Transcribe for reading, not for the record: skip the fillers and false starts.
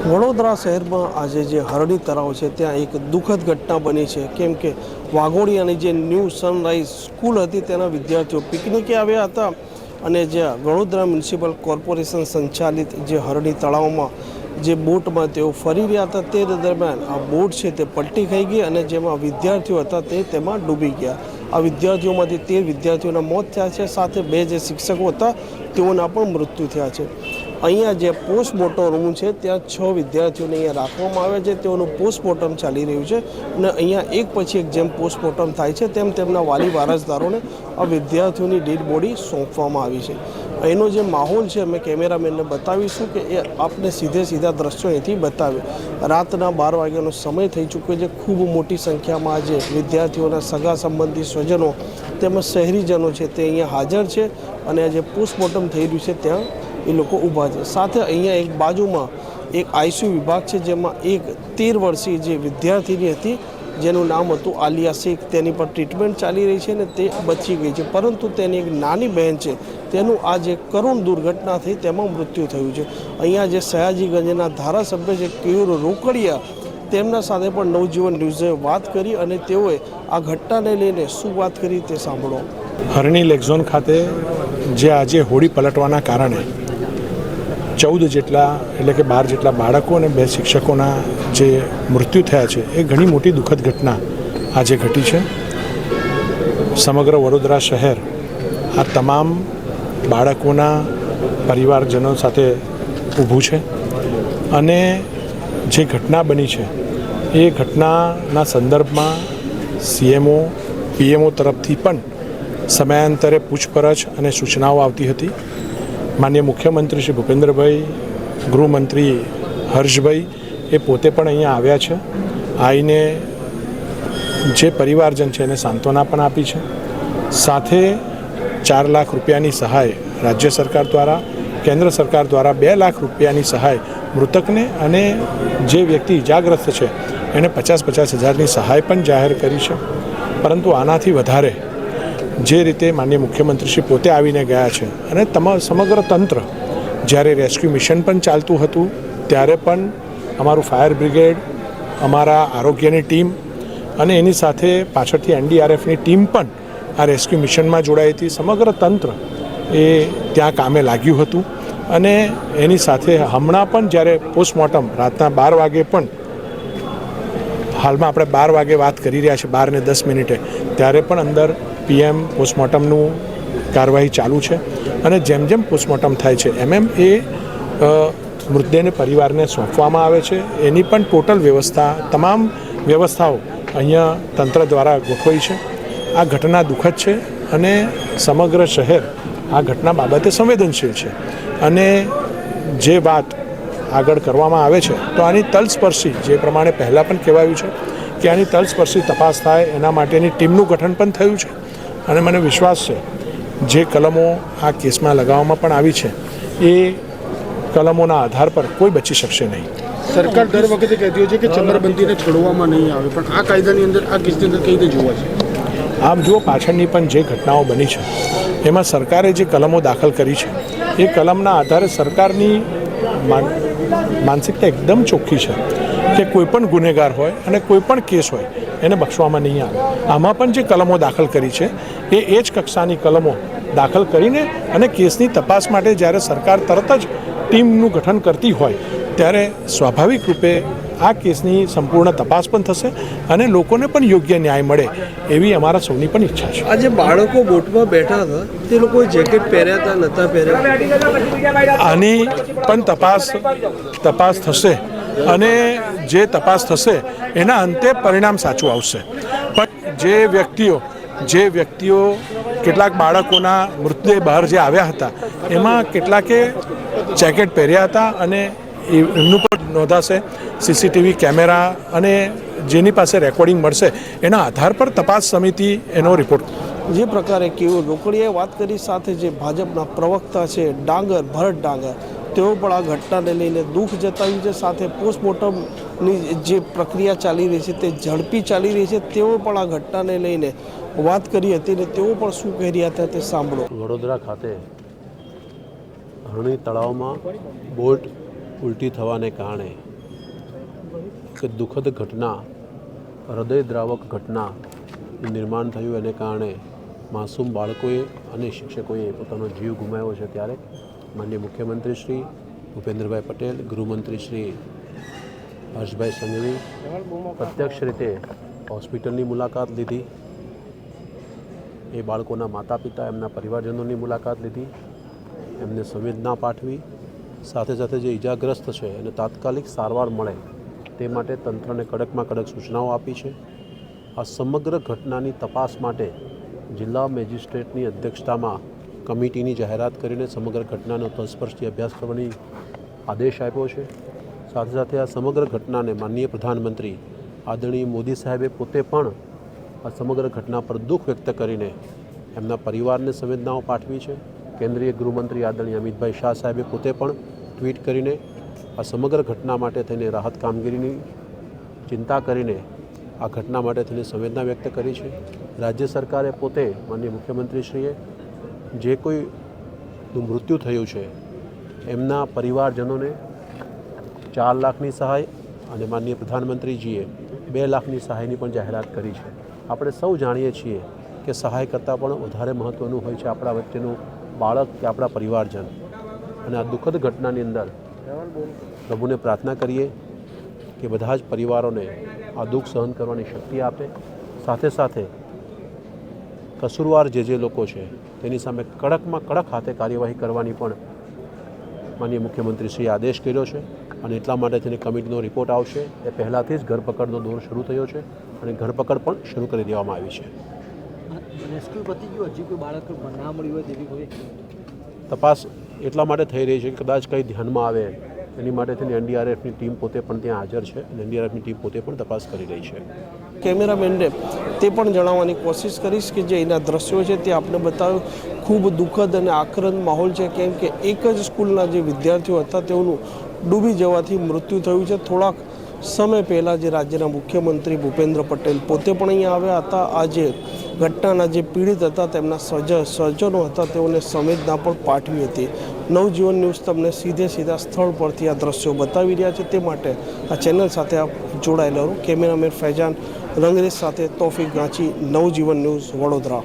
વડોદરા શહેરમાં આજે જે હરણી તળાવ છે ત્યાં એક દુઃખદ ઘટના બની છે, કેમ કે વાઘોડિયાની જે ન્યૂ સનરાઈઝ સ્કૂલ હતી તેના વિદ્યાર્થીઓ પિકનિકે આવ્યા હતા અને જે વડોદરા મ્યુનિસિપલ કોર્પોરેશન સંચાલિત જે હરણી તળાવમાં જે બોટમાં તેઓ ફરી રહ્યા હતા તે દરમિયાન આ બોટ છે તે પલટી ખાઈ ગઈ અને જેમાં વિદ્યાર્થીઓ હતા તે તેમાં ડૂબી ગયા। આ વિદ્યાર્થીઓમાંથી 13 વિદ્યાર્થીઓના મોત થયા છે, સાથે 2 જે શિક્ષકો હતા તેઓના પણ મૃત્યુ થયા છે। અહીંયા જે પોસ્ટમોર્ટમ રૂમ છે ત્યાં 6 વિદ્યાર્થીઓને અહીંયા રાખવામાં આવ્યા છે, તેઓનું પોસ્ટમોર્ટમ ચાલી રહ્યું છે અને અહીંયા એક પછી એક જેમ પોસ્ટમોર્ટમ થાય છે તેમ તેમના વાલી વારસદારોને આ વિદ્યાર્થીઓની ડેડ બોડી સોંપવામાં આવી છે। અહીંનો જે માહોલ છે અમે કેમેરામેનને બતાવીશું કે એ આપને સીધા દ્રશ્યો અહીંથી બતાવે। રાતના 12 વાગ્યાનો સમય થઈ ચૂક્યો છે। ખૂબ મોટી સંખ્યામાં આજે વિદ્યાર્થીઓના સગા સંબંધી સ્વજનો તેમજ શહેરીજનો છે તે અહીંયા હાજર છે અને આજે પોસ્ટમોર્ટમ થઈ રહ્યું છે ત્યાં એ લોકો ઊભા છે। સાથે અહીંયા એક બાજુમાં એક આઈસીયુ વિભાગ છે જેમાં એક 13 વર્ષીય જે વિદ્યાર્થીની હતી જેનું નામ હતું આલિયા શેખ, તેની પર ટ્રીટમેન્ટ ચાલી રહી છે અને તે બચી ગઈ છે, પરંતુ તેની એક નાની બહેન છે તેનું આ જે કરુણ દુર્ઘટના થઈ તેમાં મૃત્યુ થયું છે। અહીંયા જે સયાજીગંજના ધારાસભ્ય છે કેયુર રોકડિયા તેમના સાથે પણ નવજીવન ન્યૂઝે વાત કરી અને તેઓએ આ ઘટનાને લઈને શું વાત કરી તે સાંભળો। હરણી લેકઝોન ખાતે જે આજે હોડી પલટવાના કારણે 14 જેટલા એટલે કે 12 જેટલા બાળકો અને 2 શિક્ષકોના જે મૃત્યુ થયા છે એ ઘણી મોટી દુઃખદ ઘટના આજે ઘટી છે। સમગ્ર વડોદરા શહેર આ તમામ બાળકોના પરિવારજનો સાથે ઊભું છે અને જે ઘટના બની છે એ ઘટનાના સંદર્ભમાં સીએમઓ પીએમઓ તરફથી પણ સમયાંતરે પૂછપરછ અને સૂચનાઓ આવતી હતી। માનનીય મુખ્યમંત્રી શ્રી ભૂપેન્દ્રભાઈ, ગૃહમંત્રી હર્ષભાઈ એ પોતે પણ અહીંયા આવ્યા છે, આવીને જે પરિવારજન છે એને સાંત્વના પણ આપી છે। સાથે 4 લાખ રૂપિયાની સહાય રાજ્ય સરકાર દ્વારા, કેન્દ્ર સરકાર દ્વારા 2 લાખ રૂપિયાની સહાય મૃતકને અને જે વ્યક્તિ ઇજાગ્રસ્ત છે એને 50-50 હજારની સહાય પણ જાહેર કરી છે। પરંતુ આનાથી વધારે જે રીતે માનનીય મુખ્યમંત્રીશ્રી પોતે આવીને ગયા છે અને સમગ્ર તંત્ર જ્યારે રેસ્ક્યુ મિશન પણ ચાલતું હતું ત્યારે પણ અમારું ફાયર બ્રિગેડ, અમારા આરોગ્યની ટીમ અને એની સાથે પાછળથી એનડીઆરએફની ટીમ પણ આ રેસ્ક્યુ મિશનમાં જોડાઈ હતી। સમગ્ર તંત્ર એ ત્યાં કામે લાગ્યું હતું અને એની સાથે હમણાં પણ જ્યારે પોસ્ટમોર્ટમ રાતના 12 વાગે પણ હાલમાં આપણે 12 વાગે વાત કરી રહ્યા છીએ 12:10 ત્યારે પણ અંદર પીએમ પોસ્ટમોર્ટમનું કાર્યવાહી ચાલુ છે અને જેમ જેમ પોસ્ટમોર્ટમ થાય છે એમ એ મૃતદેહને પરિવારને સોંપવામાં આવે છે। એની પણ ટોટલ વ્યવસ્થા, તમામ વ્યવસ્થાઓ અહીંયા તંત્ર દ્વારા ગોઠવાઈ છે। આ ઘટના દુઃખદ છે અને સમગ્ર શહેર આ ઘટના બાબતે સંવેદનશીલ છે અને જે વાત આગળ કરવામાં આવે છે તો આની તલસ્પર્શી, જે પ્રમાણે પહેલાં પણ કહેવાયું છે કે આની તલસ્પર્શી તપાસ થાય એના માટેની ટીમનું ગઠન પણ થયું છે અને મને વિશ્વાસ છે જે કલમો આ કેસમાં લગાવવામાં પણ આવી છે એ કલમોના આધાર પર કોઈ બચી શકશે નહીં। સરકાર દર વખતે કહેતી હોય છે કે ચમરબંધીને છોડવામાં નહીં આવે, પણ આ કાયદાની અંદર આ કેસની અંદર કઈ રીતે જોવા છે? આમ જુઓ, પાછળની પણ જે ઘટનાઓ બની છે એમાં સરકારે જે કલમો દાખલ કરી છે એ કલમના આધારે સરકારની માનસિકતા એકદમ ચોખ્ખી છે કે કોઈ પણ ગુનેગાર હોય અને કોઈ પણ કેસ હોય એને બક્ષવામાં નહીં આવે। આમાં પણ જે કલમો દાખલ કરી છે એ જ કક્ષાની કલમો દાખલ કરીને અને કેસની તપાસ માટે જ્યારે સરકાર તરત જ ટીમનું ગઠન કરતી હોય ત્યારે સ્વાભાવિક રૂપે આ કેસની સંપૂર્ણ તપાસ પણ થશે અને લોકોને પણ યોગ્ય ન્યાય મળે એવી અમારા સૌની પણ ઈચ્છા છે। આજે બાળકો બોટમાં બેઠા હતા તે લોકોએ જેકેટ પહેર્યા હતા, નહોતા પહેર્યા? આની પણ તપાસ થશે અને જે તપાસ થશે એના અંતે પરિણામ સાચું આવશે। પણ જે વ્યક્તિઓ કેટલાક બાળકોના મૃતદેહ બહાર જે આવ્યા હતા એમાં કેટલાકે જેકેટ પહેર્યા હતા અને એમનું પણ નોંધાશે। સીસીટીવી કેમેરા અને જેની પાસે રેકોર્ડિંગ મળશે એના આધાર પર તપાસ સમિતિ એનો રિપોર્ટ। જે પ્રકારે કેવું રોકડિયાએ વાત કરી, સાથે જે ભાજપના પ્રવક્તા છે ભરત ડાંગર, તેઓ પણ આ ઘટનાને લઈને દુઃખ જતાવ્યું છે। સાથે પોસ્ટમોર્ટમની જે પ્રક્રિયા ચાલી રહી છે તે ઝડપી ચાલી રહી છે, તેઓ પણ આ ઘટનાને લઈને વાત કરી હતી અને તેઓ પણ શું કહી રહ્યા હતા તે સાંભળો। વડોદરા ખાતે હરણી તળાવમાં બોટ ઉલટી થવાને કારણે એક દુઃખદ ઘટના, હૃદયદ્રાવક ઘટનાનું નિર્માણ થયું. એને કારણે માસૂમ બાળકોએ અને શિક્ષકોએ પોતાનો જીવ ગુમાવ્યો છે. ત્યારે માનનીય મુખ્યમંત્રી શ્રી ભૂપેન્દ્રભાઈ પટેલ, ગૃહમંત્રી શ્રી હર્ષભાઈ સંઘવી પ્રત્યક્ષ રીતે હોસ્પિટલની મુલાકાત લીધી, એ બાળકોના માતા પિતા, એમના પરિવારજનોની મુલાકાત લીધી, એમને સંવેદના પાઠવી. સાથે સાથે જે ઈજાગ્રસ્ત છે એને તાત્કાલિક સારવાર મળે તે માટે તંત્રને કડકમાં કડક સૂચનાઓ આપી છે. આ સમગ્ર ઘટનાની તપાસ માટે જિલ્લા મેજિસ્ટ્રેટની અધ્યક્ષતામાં કમિટીની જાહેરાત કરીને સમગ્ર ઘટનાનો તલસ્પર્શી અભ્યાસ કરવાની આદેશ આપ્યો છે. સાથે સાથે આ સમગ્ર ઘટનાને માનનીય પ્રધાનમંત્રી આદરણીય મોદી સાહેબે પોતે પણ આ સમગ્ર ઘટના પર દુઃખ વ્યક્ત કરીને એમના પરિવારને સંવેદનાઓ પાઠવી છે. કેન્દ્રીય ગૃહમંત્રી આદરણીય અમિતભાઈ શાહ સાહેબે પોતે પણ ટ્વીટ કરીને આ સમગ્ર ઘટના માટે થઈને રાહત કામગીરીની ચિંતા કરીને આ ઘટના માટે થઈને સંવેદના વ્યક્ત કરી છે. રાજ્ય સરકારે પોતે માનનીય મુખ્યમંત્રીશ્રીએ જે કોઈનું મૃત્યુ થયું છે એમના પરિવારજનોને 4 લાખની સહાય અને માનનીય પ્રધાનમંત્રીજીએ 2 લાખની સહાયની પણ જાહેરાત કરી છે. આપણે સૌ જાણીએ છીએ કે સહાય કરતાં પણ વધારે મહત્ત્વનું હોય છે આપણા વચ્ચેનું બાળક કે આપણા પરિવારજન. અને આ દુઃખદ ઘટનાની અંદર પ્રભુને પ્રાર્થના કરીએ કે બધા જ પરિવારોને આ દુઃખ સહન કરવાની શક્તિ આપે. સાથે સાથે કસૂરવાર જે લોકો છે તેની સામે કડકમાં કડક હાથે કાર્યવાહી કરવાની પણ માનનીય મુખ્યમંત્રીશ્રીએ આદેશ કર્યો છે. અને એટલા માટે તેની કમિટીનો રિપોર્ટ આવશે. એ પહેલાંથી જ ધરપકડનો દોર શરૂ થયો છે અને ધરપકડ પણ શરૂ કરી દેવામાં આવી છે. રેસ્ક્યુ પતી ગયું, હજી કોઈ બાળક ના મળ્યું હોય તેવી કોઈ તપાસ એટલા માટે થઈ રહી છે કે કદાચ કંઈ ધ્યાનમાં આવે એની માટે થઈને એનડીઆરએફની ટીમ પોતે પણ ત્યાં હાજર છે અને એનડીઆરએફની ટીમ પોતે પણ તપાસ કરી રહી છે. કેમેરામેનને તે પણ જણાવવાની કોશિશ કરીશ કે જે એના દ્રશ્યો છે તે આપણે બતાવ્યું. ખૂબ દુઃખદ અને આક્રંદ માહોલ છે, કેમ કે એક જ સ્કૂલના જે વિદ્યાર્થીઓ હતા તેઓનું ડૂબી જવાથી મૃત્યુ થયું છે. થોડાક સમય પહેલાં જે રાજ્યના મુખ્યમંત્રી ભૂપેન્દ્ર પટેલ પોતે પણ અહીંયા આવ્યા હતા. આ જે ઘટનાના જે પીડિત હતા તેમના સ્વજનો હતા તેઓને સંવેદના પણ પાઠવી હતી. નવજીવન ન્યૂઝ તમને સીધા સ્થળ પરથી આ દ્રશ્યો બતાવી રહ્યા છે. તે માટે આ ચેનલ સાથે આપ જોડાયેલા રહો. કેમેરામેન ફૈજાન રંગરેજ સાથે તોફિક ગાંચી, નવજીવન ન્યૂઝ, વડોદરા.